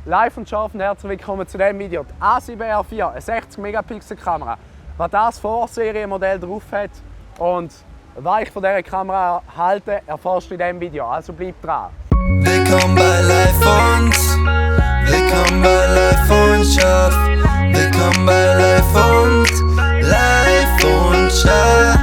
Live und scharf und herzlich willkommen zu diesem Video. Die A7R4, eine 60 Megapixel Kamera. Was das Vorserienmodell drauf hat und was ich von dieser Kamera halte, erfährst du in diesem Video. Also bleib dran. Willkommen bei Live und scharf. Willkommen bei Live und scharf.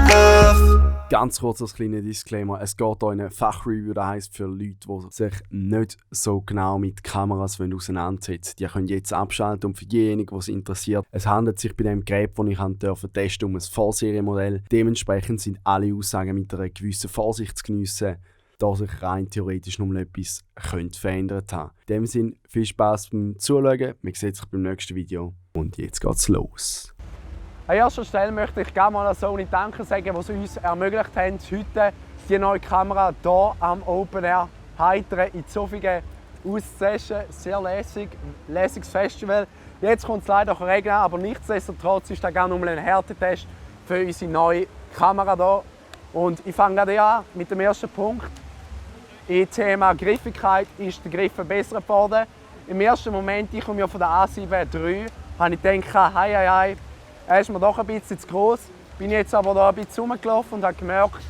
Ganz kurz als kleiner Disclaimer, es geht hier eine Fachreview, das heisst für Leute, die sich nicht so genau mit Kameras auseinandersetzen. Die können jetzt abschalten und für diejenigen, die es interessiert, es handelt sich bei dem Gerät, das ich testen um ein Vorserienmodell. Dementsprechend sind alle Aussagen mit einer gewissen Vorsicht zu geniessen, da sich rein theoretisch noch etwas verändert haben. In dem Sinne, viel Spass beim Zuschauen, wir sehen sich beim nächsten Video und jetzt geht's los. An erster Stelle möchte ich gerne mal an Sony Danke sagen, die es uns ermöglicht haben, heute die neue Kamera hier am Open Air Heiteren in Zofingen auszutesten. Sehr lässiges Festival. Jetzt kommt es leider regnen, aber nichtsdestotrotz ist das gerne um einen Härtetest für unsere neue Kamera hier. Und ich fange gerade an mit dem ersten Punkt. Im Thema Griffigkeit ist der Griff verbessert worden. Im ersten Moment, ich komme ja von der A7 III, habe ich gedacht, hei, er ist mir doch ein bisschen zu gross. Bin jetzt aber hier ein bisschen rumgelaufen und habe gemerkt,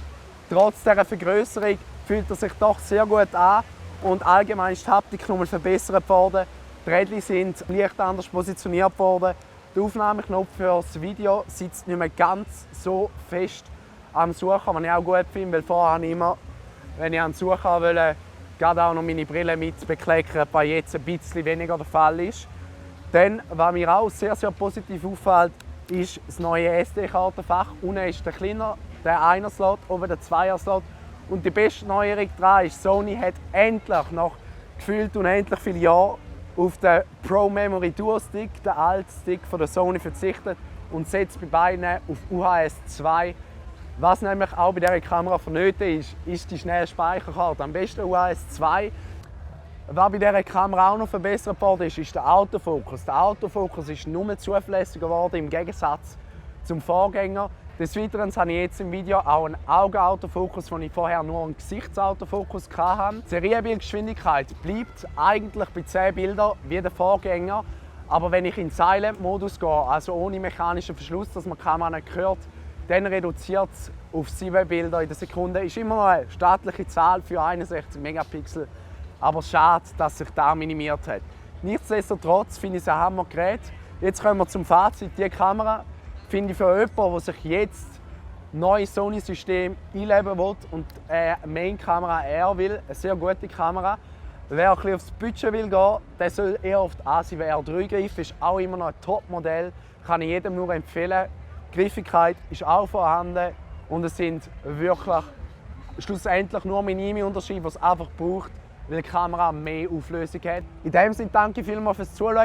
trotz dieser Vergrößerung fühlt er sich doch sehr gut an. Und allgemein ist die Haptik nochmal verbessert worden. Die Räder sind leicht anders positioniert worden. Der Aufnahmeknopf für das Video sitzt nicht mehr ganz so fest am Sucher, was ich auch gut finde, weil vorher habe ich immer, wenn ich an den Sucher wollte, gerade auch noch meine Brille mit bekleckern, was jetzt ein bisschen weniger der Fall ist. Dann, was mir auch sehr positiv auffällt, ist das neue SD-Kartenfach. Unten ist der kleiner, der 1er-Slot, oben der 2er-Slot. Und die beste Neuerung daran ist, Sony hat endlich, nach gefühlt unendlich vielen Jahren, auf den Pro Memory Dual Stick, den alten Stick von der Sony, verzichtet und setzt bei beiden auf UHS 2. Was nämlich auch bei dieser Kamera vonnöten ist die schnelle Speicherkarte. Am besten UHS 2. Was bei dieser Kamera auch noch verbessert wurde, ist der Autofokus. Der Autofokus ist nur zuverlässiger geworden im Gegensatz zum Vorgänger. Des Weiteren habe ich jetzt im Video auch einen Augenautofokus, den ich vorher nur einen Gesichtsautofokus hatte. Die Serienbildgeschwindigkeit bleibt eigentlich bei 10 Bildern wie der Vorgänger. Aber wenn ich in Silent-Modus gehe, also ohne mechanischen Verschluss, dass man die Kamera nicht hört, dann reduziert es auf 7 Bilder in der Sekunde. Ist immer noch eine stattliche Zahl für 61 Megapixel. Aber schade, dass sich das minimiert hat. Nichtsdestotrotz finde ich es ein Hammergerät. Jetzt kommen wir zum Fazit. Diese Kamera finde ich für jemanden, der sich jetzt neues Sony-System einleben will und eine Main-Kamera R will, eine sehr gute Kamera. Wer ein bisschen aufs Budget will gehen, der soll eher auf die A7R III greifen. Ist auch immer noch ein Top-Modell. Kann ich jedem nur empfehlen. Die Griffigkeit ist auch vorhanden und es sind wirklich schlussendlich nur minime Unterschiede, die es einfach braucht, weil die Kamera mehr Auflösung hat. In diesem Sinne danke vielmals fürs Zuschauen.